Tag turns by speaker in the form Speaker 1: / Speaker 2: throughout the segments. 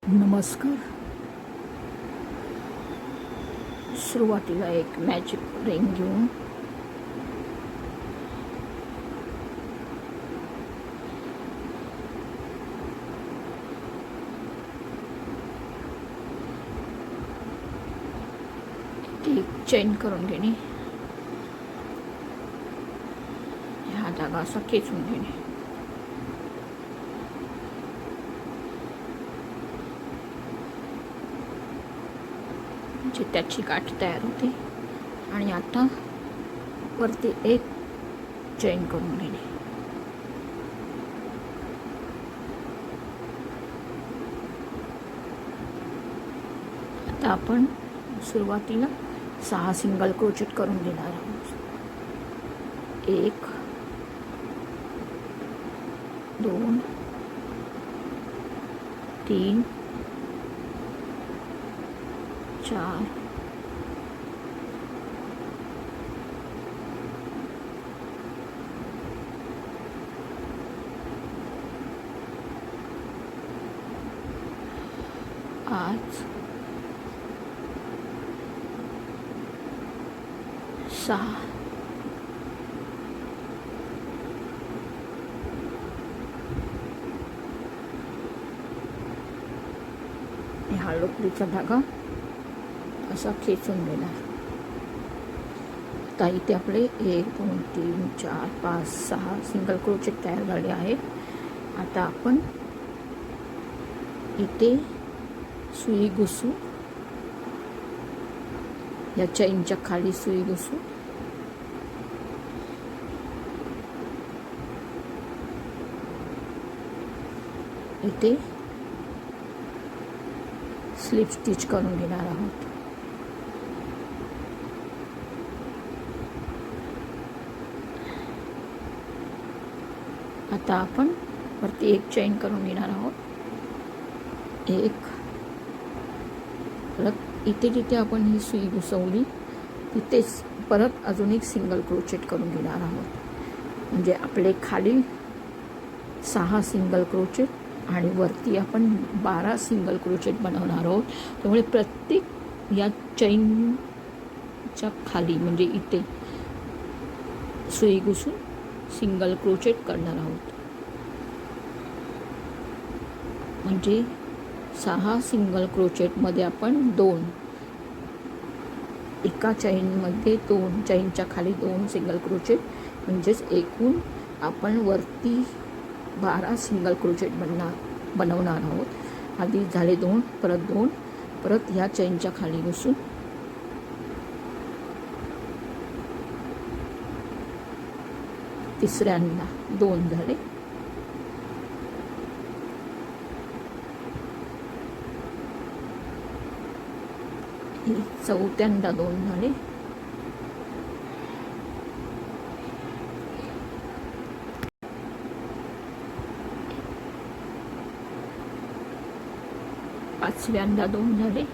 Speaker 1: नमस्कार. सुरुवातीला एक मॅजिक रिंग घेऊन एक चेन करून घेणे. हा धागा असा खेचून घेणे. म्हणजे त्याची गाठ तयार होते. आणि आता वरती एक चेन करून घेणे. आता आपण सुरुवातीला 6 सिंगल क्रोचेट करून घेणार आहोत. 1 2 3 4 5 6 हा लोकरीचा धागा असा खेचून घेणार. आता इथे आपले 1 2 3 4 5 6 सिंगल क्रोचेट तयार झाले आहे. आता आपण इथे सुई घुसू. या चैनच्या खाली सुई घुसू. इथे स्लिप स्टिच करून घेणार आहोत. आता आपण वरती एक चैन करून घेणार आहोत. एक परत इथे जिथे आपण ही सुई घुसवली तिथेच परत अजून एक सिंगल क्रोचेट करून घेणार आहोत. म्हणजे आपले खाली 6 सिंगल क्रोचेट आणि वरती आपण 12 सिंगल क्रोचेट बनवणार आहोत. त्यामुळे प्रत्येक या चैनच्या खाली म्हणजे इथे सुई घुसून सिंगल क्रोचेट करणार आहोत. म्हणजे 6 सिंगल क्रोचेटमध्ये आपण 2 एका चैनमध्ये 2 चैनच्या खाली 2 सिंगल क्रोचेट म्हणजेच एकूण आपण वरती 12 सिंगल क्रोचेट बनवणार आहोत. आधी झाले 2 परत 2 परत ह्या चैनच्या खाली घुसून तिसऱ्यांदा 2 झाले. चौथ्यांदा 2 झाले. पाचव्यांदा 2 झाले.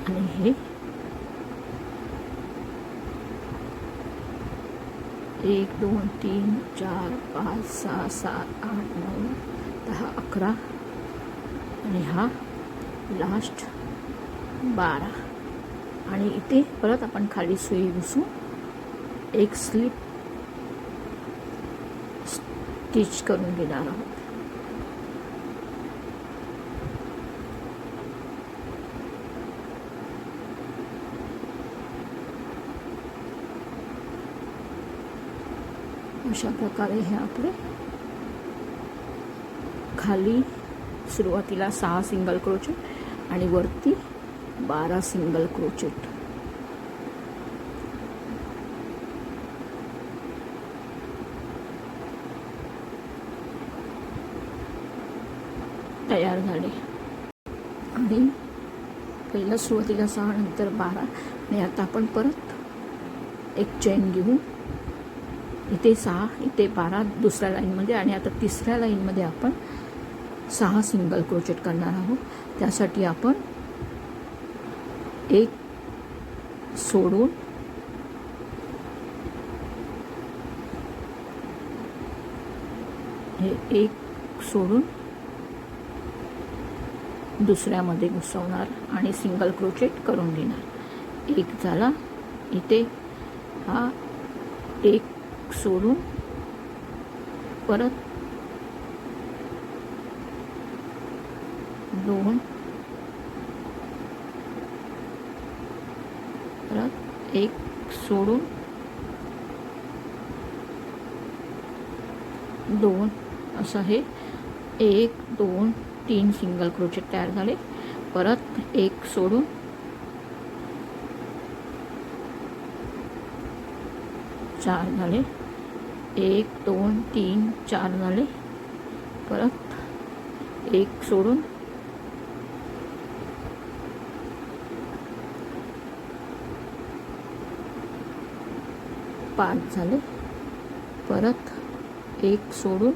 Speaker 1: आणि हे 1 2 3 4 5 6 7 8 9 10 11 आणि हा लास्ट 12. आणि इथे परत आपण खाली सुई घुसू एक स्लिप स्टिच करून घेणार आहोत. अशा प्रकारे हे आपले खाली सुरुवातीला 6 सिंगल क्रोचेट आणि वरती 12 सिंगल क्रोचेट तयार झाले. आणि पहिला सुरुवातीला 6 नंतर 12 आणि आता आपण परत एक चेन घेऊन इथे 6 इथे 12 दुसऱ्या लाईनमध्ये आणि आता तिसऱ्या लाईनमध्ये आपण 6 सिंगल क्रोचेट करणार आहोत. त्यासाठी आपण एक सोडून हे एक सोडून दुसऱ्यामध्ये घुसवणार आणि सिंगल क्रोचेट करून घेणार. एक झाला. इथे हा एक सोडून परत 2, परत एक सोडून 2, असं हे 1 2 3 सिंगल क्रोचेट तयार झाले. परत एक सोडून 4 झाले. 1 2 3 4 झाले. परत एक सोडून 5 झाले. परत एक सोडून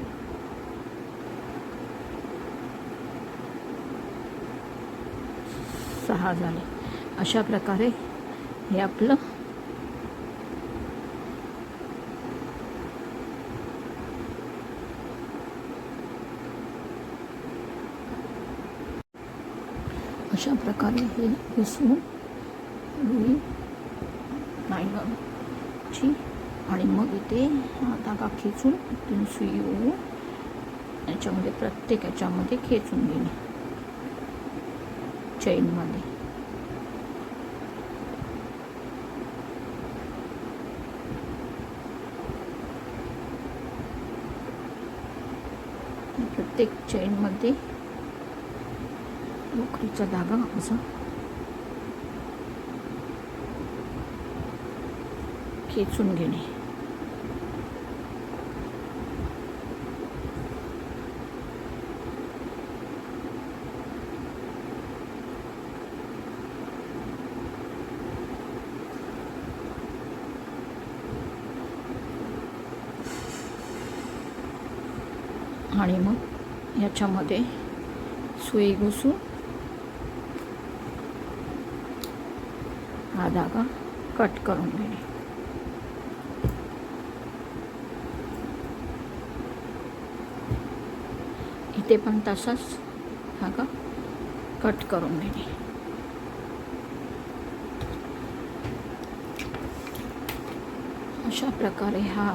Speaker 1: 6 झाले. अशा प्रकारे हे आपलं अशा प्रकारे हे घुसवून रुई नायलॉनची आणि मग इथे हा धागा खेचून इथून सुई ओढून याच्यामध्ये प्रत्येक याच्यामध्ये खेचून घेणे चेनमध्ये. प्रत्येक चेनमध्ये लोकरीचा धागा असा खेचून घेणे. आणि मग याच्यामध्ये सुई घुसून हा धागा कट करून घेणे. इथे पण तसाच धागा कट करून घेणे. अशा प्रकारे हा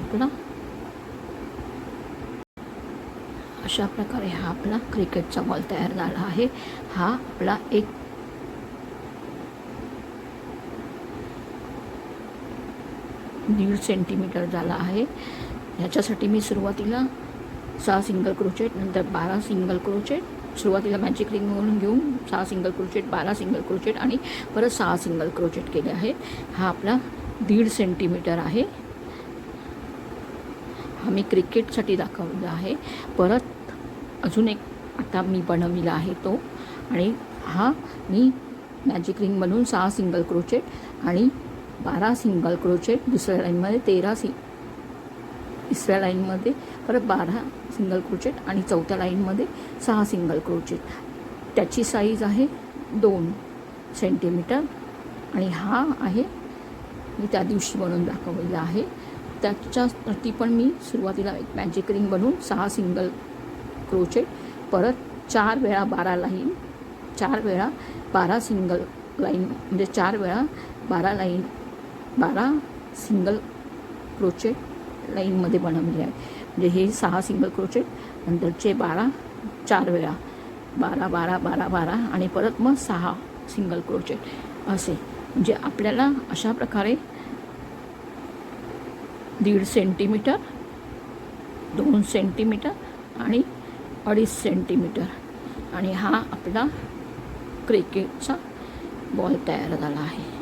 Speaker 1: आपला क्रिकेटचा बॉल तयार झाला आहे. हा आपला एक दीड सेंटीमीटर झाला आहे. ह्याच्यासाठी मी सुरुवातीला 6 सिंगल क्रोचेट, नंतर 12 सिंगल क्रोचेट, सुरुवातीला मॅजिक रिंग म्हणून घेऊन 6 सिंगल क्रोचेट, 12 सिंगल क्रोचेट आणि परत 6 सिंगल क्रोचेट केले आहे. हा आपला 1.5 सेंटीमीटर आहे. हा मी क्रिकेटसाठी दाखवलेला आहे. परत अजून एक आता मी बनवलेला आहे तो, आणि हा मी मॅजिक रिंग बनवून 6 सिंगल क्रोचेट आणि 12 सिंगल क्रोचेट, दुसऱ्या लाईनमध्ये 13 तिसऱ्या लाईनमध्ये परत 12 सिंगल क्रोचेट आणि चौथ्या लाईनमध्ये 6 सिंगल क्रोचेट. त्याची साईज आहे 2 सेंटीमीटर. आणि हा आहे मी त्या दिवशी बनवून दाखवलेला आहे. त्याच्यासाठी पण मी सुरुवातीला एक मॅजिक रिंग बनवून 6 सिंगल क्रोचेट, परत 4 वेळा 12 लाईन, 4 वेळा 12 सिंगल लाईन, म्हणजे 4 वेळा 12 लाईन, 12 सिंगल क्रोचेट लाईनमध्ये बनवले आहे. म्हणजे हे 6 सिंगल क्रोचेट, नंतरचे 12, 4 वेळा 12 12 12 12 आणि परत मग 6 सिंगल क्रोचेट असे. म्हणजे आपल्याला अशा प्रकारे 1.5 सेंटीमीटर, 2 सेंटीमीटर आणि 2.5 सेंटीमीटर आणि हा आपला क्रिकेटचा बॉल तयार झाला आहे.